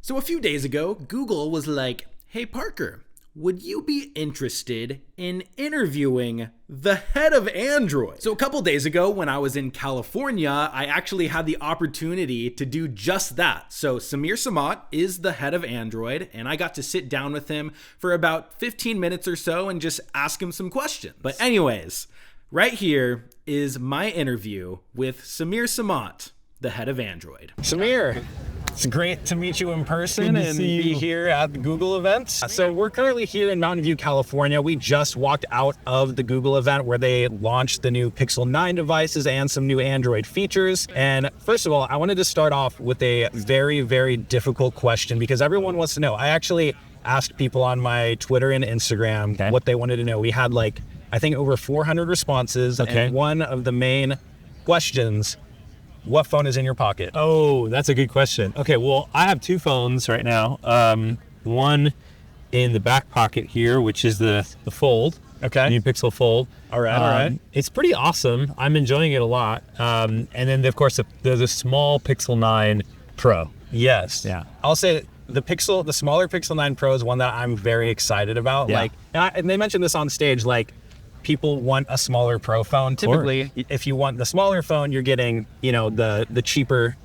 So a few days ago, Google was like, hey Parker, would you be interested in interviewing the head of Android? So a couple days ago when I was in California, I actually had the opportunity to do just that. So Sameer Samat is the head of Android, and I got to sit down with him for about 15 minutes or so and just ask him some questions. But anyways, right here is my interview with Sameer Samat, the head of Android. Samir, it's great to meet you in person and be here at the Google event. So we're currently here in Mountain View, California. We just walked out of the Google event where they launched the new Pixel 9 devices and some new Android features. And first of all, I wanted to start off with a very, very difficult question because everyone wants to know. I actually asked people on my Twitter and Instagram what they wanted to know. We had I think over 400 responses. And one of the main questions, what phone is in your pocket? Oh, that's a good question. Okay, well, I have two phones right now. One in the back pocket here, which is the Fold. Okay. New Pixel Fold. All right. It's pretty awesome. I'm enjoying it a lot. And then, of course, there's a small Pixel 9 Pro. Yes. Yeah. I'll say the smaller Pixel 9 Pro is one that I'm very excited about. Yeah. And they mentioned this on stage, people want a smaller Pro phone. Typically, if you want the smaller phone, you're getting, the cheaper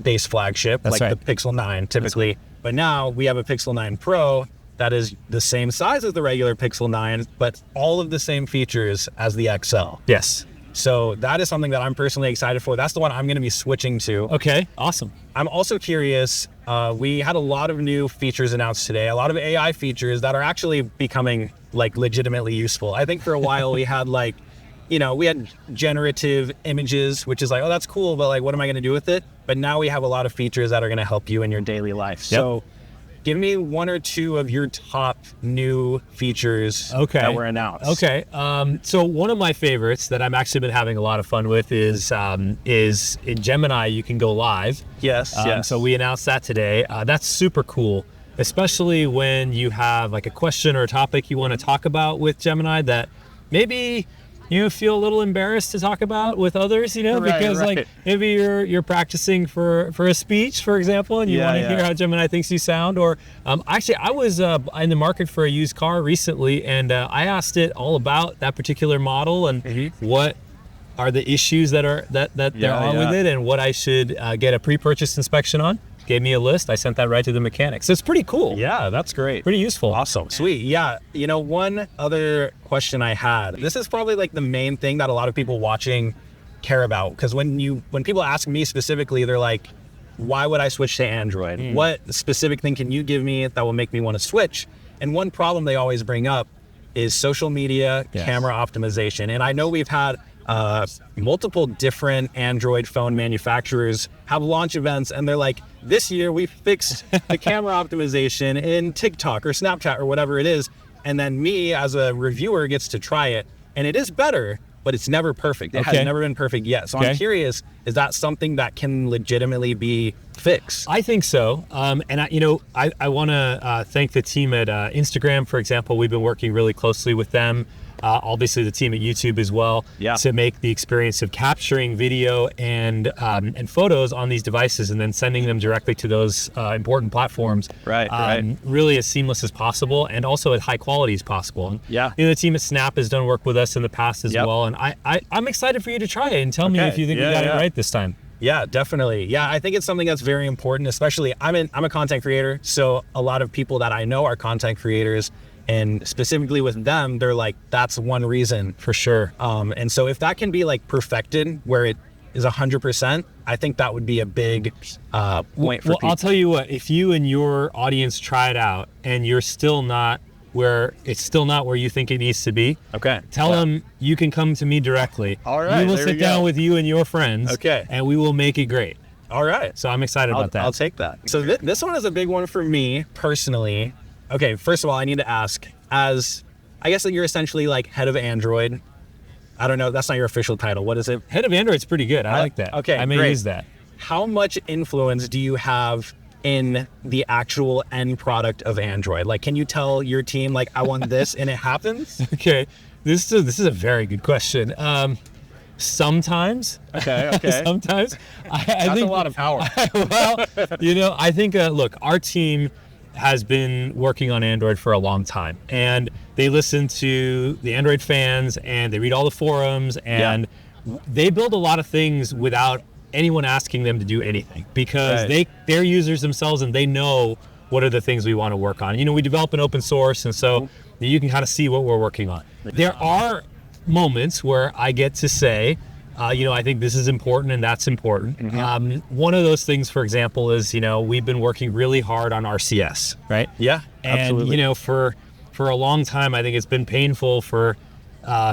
base flagship, That's right. the Pixel 9 typically. But now we have a Pixel 9 Pro that is the same size as the regular Pixel 9, but all of the same features as the XL. Yes. So that is something that I'm personally excited for. That's the one I'm going to be switching to. Okay, awesome. I'm also curious, we had a lot of new features announced today, a lot of AI features that are actually becoming legitimately useful. I think for a while we had we had generative images, which is oh, that's cool, but what am I going to do with it? But now we have a lot of features that are going to help you in your daily life. Yep. So give me one or two of your top new features that were announced. Okay. So one of my favorites that I'm actually been having a lot of fun with is in Gemini, you can go live. Yes. So we announced that today. That's super cool, especially when you have a question or a topic you want to talk about with Gemini that maybe you feel a little embarrassed to talk about with others, because maybe you're practicing for a speech, for example, and you want to hear how Gemini thinks you sound. Or actually, I was in the market for a used car recently, and I asked it all about that particular model and what are the issues that there are with it, and what I should get a pre-purchase inspection on. Gave me a list. I sent that right to the mechanic. So it's pretty cool. Yeah, that's great. Pretty useful. Awesome. Sweet. Yeah. One other question I had, this is probably the main thing that a lot of people watching care about. Because when people ask me specifically, they're like, why would I switch to Android? What specific thing can you give me that will make me want to switch? And one problem they always bring up is social media camera optimization. And I know we've had multiple different Android phone manufacturers have launch events, and they're like, this year we fixed the camera optimization in TikTok or Snapchat or whatever it is. And then me as a reviewer gets to try it, and it is better, but it's never perfect. It has never been perfect yet. So I'm curious, is that something that can legitimately be fixed? I think so. And I want to thank the team at Instagram, for example. We've been working really closely with them. Obviously the team at YouTube as well, to make the experience of capturing video and photos on these devices and then sending them directly to those important platforms really as seamless as possible and also at high quality as possible. The team at Snap has done work with us in the past as well, and I'm excited for you to try it and tell me if you think you got it right this time. Yeah, definitely. Yeah, I think it's something that's very important, especially I'm a content creator, so a lot of people that I know are content creators. And specifically with them, they're like, that's one reason. For sure. And so if that can be perfected where it is 100%, I think that would be a big point for people. I'll tell you what, if you and your audience try it out and you're still not where you think it needs to be, tell them you can come to me directly. All right. We will sit down with you and your friends. And we will make it great. All right. So I'm excited about that. I'll take that. So this one is a big one for me personally. Okay, first of all, I need to ask, as I guess that you're essentially head of Android. I don't know, that's not your official title. What is it? Head of Android's pretty good. I like that. Okay, I may use that. How much influence do you have in the actual end product of Android? Can you tell your team, I want this and it happens? Okay, this is a very good question. Sometimes. Okay. Sometimes. I That's think a lot of power. Well, I think, look, our team has been working on Android for a long time, and they listen to the Android fans, and they read all the forums, and they build a lot of things without anyone asking them to do anything, because they're users themselves, and they know what are the things we want to work on. We develop an open source, and so you can kind of see what we're working on. There are moments where I get to say, I think this is important and that's important. One of those things, for example, is, we've been working really hard on RCS, right? Yeah, and, absolutely. For a long time, I think it's been painful for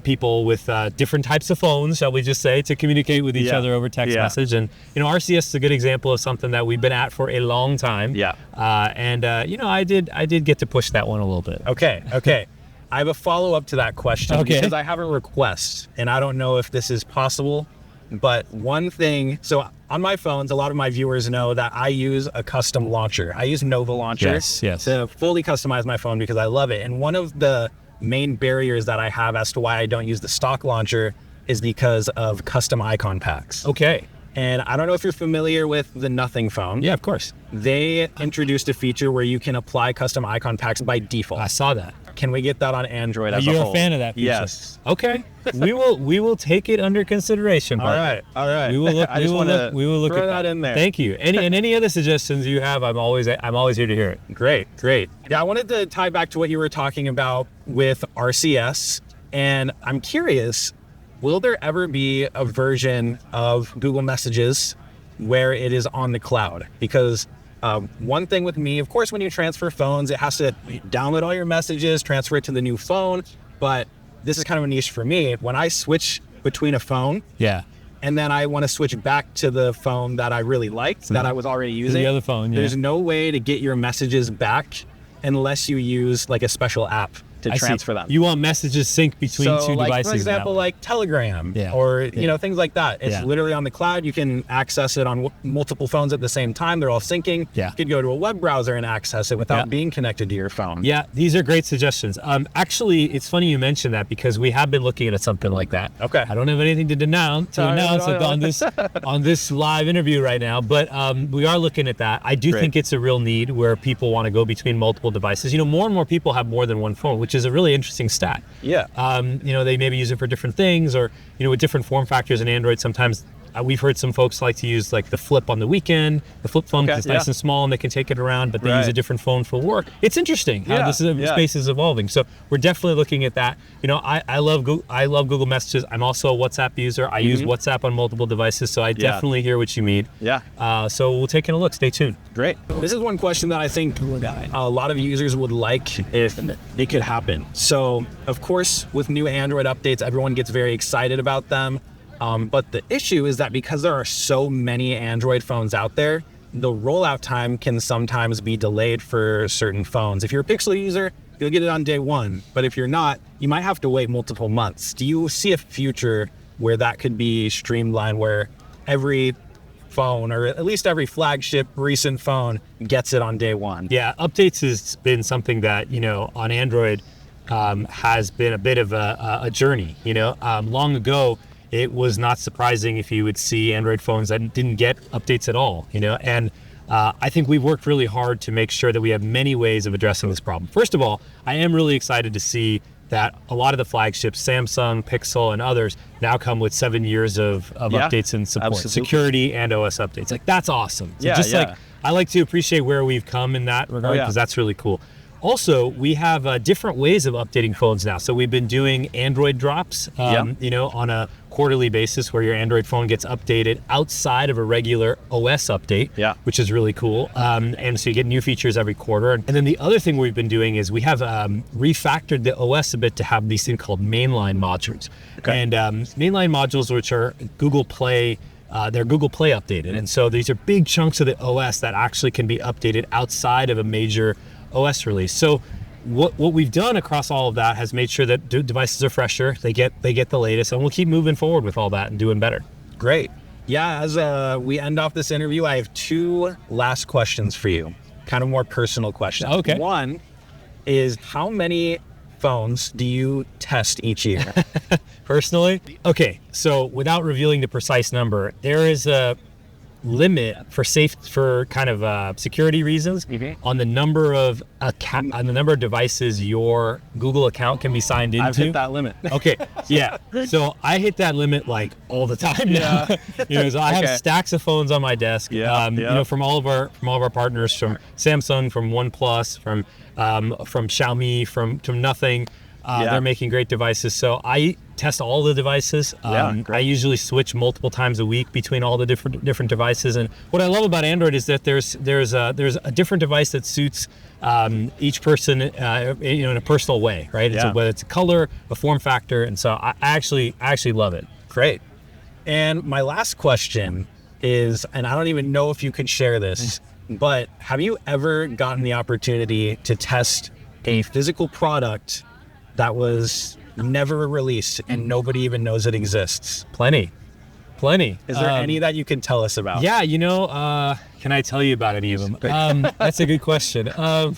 people with different types of phones, shall we just say, to communicate with each other over text message. And, RCS is a good example of something that we've been at for a long time. Yeah. I did get to push that one a little bit. Okay. I have a follow-up to that question because I have a request, and I don't know if this is possible, but one thing, so on my phones, a lot of my viewers know that I use a custom launcher. I use Nova Launcher to fully customize my phone because I love it. And one of the main barriers that I have as to why I don't use the stock launcher is because of custom icon packs. Okay. And I don't know if you're familiar with the Nothing phone. Yeah, of course. They introduced a feature where you can apply custom icon packs by default. I saw that. Can we get that on Android as a You're whole? a fan of that feature? Yes. Okay. We will take it under consideration. All right. We will look. I just want to look throw at that in there. Thank you. Any other suggestions you have, I'm always here to hear it. Great. Yeah, I wanted to tie back to what you were talking about with RCS, and I'm curious, will there ever be a version of Google Messages where it is on the cloud? Because one thing with me, of course, when you transfer phones, it has to download all your messages, transfer it to the new phone. But this is kind of a niche for me. When I switch between a phone, and then I want to switch back to the phone that I really liked, that I was already using, the other phone, there's no way to get your messages back unless you use like a special app to transfer them. You want messages sync between two devices. For example, like Telegram or things like that. It's literally on the cloud. You can access it on multiple phones at the same time. They're all syncing. You could go to a web browser and access it without being connected to your phone. Yeah, these are great suggestions. Actually, it's funny you mentioned that because we have been looking at something like that. Okay. I don't have anything to announce on this live interview right now, but we are looking at that. I do think it's a real need where people want to go between multiple devices. More and more people have more than one phone, which is a really interesting stat. Yeah. They maybe use it for different things, or with different form factors in Android. Sometimes we've heard some folks like to use like the Flip on the weekend, the Flip phone, because it's nice and small and they can take it around, but they use a different phone for work. It's interesting how this space is evolving. So we're definitely looking at that. I love Google Messages. I'm also a WhatsApp user. I use WhatsApp on multiple devices, so I definitely hear what you mean. So we'll take in a look. Stay tuned. Great. This is one question that I think a lot of users would like if it could happen. So, of course, with new Android updates, everyone gets very excited about them. But the issue is that because there are so many Android phones out there, the rollout time can sometimes be delayed for certain phones. If you're a Pixel user, you'll get it on day one. But if you're not, you might have to wait multiple months. Do you see a future where that could be streamlined, where every phone, or at least every flagship recent phone, gets it on day one? Yeah, updates has been something that, on Android has been a bit of a journey. Long ago, it was not surprising if you would see Android phones that didn't get updates at all, and I think we've worked really hard to make sure that we have many ways of addressing this problem. First of all, I am really excited to see that a lot of the flagships, Samsung, Pixel, and others, now come with 7 years of updates and support, security and OS updates. Like, that's awesome. So like, I like to appreciate where we've come in that regard, because that's really cool. Also, we have different ways of updating phones now. So we've been doing Android drops, on a quarterly basis, where your Android phone gets updated outside of a regular OS update, which is really cool. And so you get new features every quarter. And then the other thing we've been doing is we have refactored the OS a bit to have these things called mainline modules. And mainline modules, which are Google Play, they're Google Play updated. And so these are big chunks of the OS that actually can be updated outside of a major OS release. So what we've done across all of that has made sure that devices are fresher, they get the latest, and we'll keep moving forward with all that and doing better. Great. Yeah, as we end off this interview, I have two last questions for you, kind of more personal questions. Okay. One is, how many phones do you test each year? Personally? Okay, so without revealing the precise number, there is a limit for kind of security reasons on the number of devices your Google account can be signed into. I've hit that limit. Okay, yeah. So I hit that limit like all the time now. So I have stacks of phones on my desk. From all of our partners, from Samsung, from OnePlus, from Xiaomi, from Nothing. They're making great devices. So I test all the devices. I usually switch multiple times a week between all the different devices. And what I love about Android is that there's a different device that suits each person, in a personal way, right? Whether it's a color, a form factor, and so I actually love it. Great. And my last question is, and I don't even know if you could share this, but have you ever gotten the opportunity to test a physical product that was never released and nobody even knows it exists? Plenty. Is there any that you can tell us about? Yeah, can I tell you about any of them? That's a good question.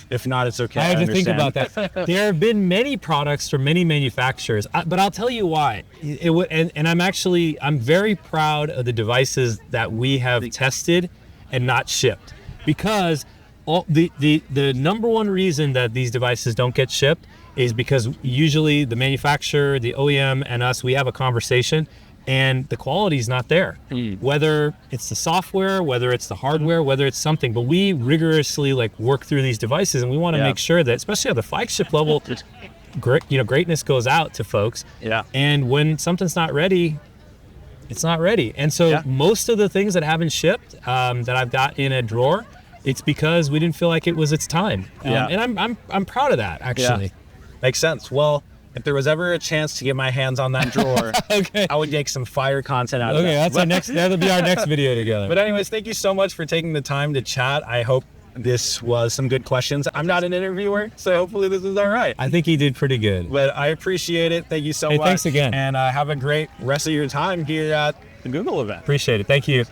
If not, it's okay. I have to think about that. There have been many products from many manufacturers, but I'll tell you why. I'm very proud of the devices that we have tested and not shipped, because the number one reason that these devices don't get shipped is because usually the manufacturer, the OEM, and us, we have a conversation and the quality is not there. Whether it's the software, whether it's the hardware, whether it's something, but we rigorously work through these devices, and we want to make sure that, especially at the flagship level, greatness goes out to folks. And when something's not ready, it's not ready. And so most of the things that haven't shipped, that I've got in a drawer, it's because we didn't feel like it was its time. And I'm proud of that, actually. Makes sense. Well, if there was ever a chance to get my hands on that drawer, I would make some fire content out of it. That'll be our next video together. But anyways, thank you so much for taking the time to chat. I hope this was some good questions. I'm not an interviewer, so hopefully this is all right. I think he did pretty good. But I appreciate it. Thank you so much. Thanks again. And have a great rest of your time here at the Google event. Appreciate it. Thank you.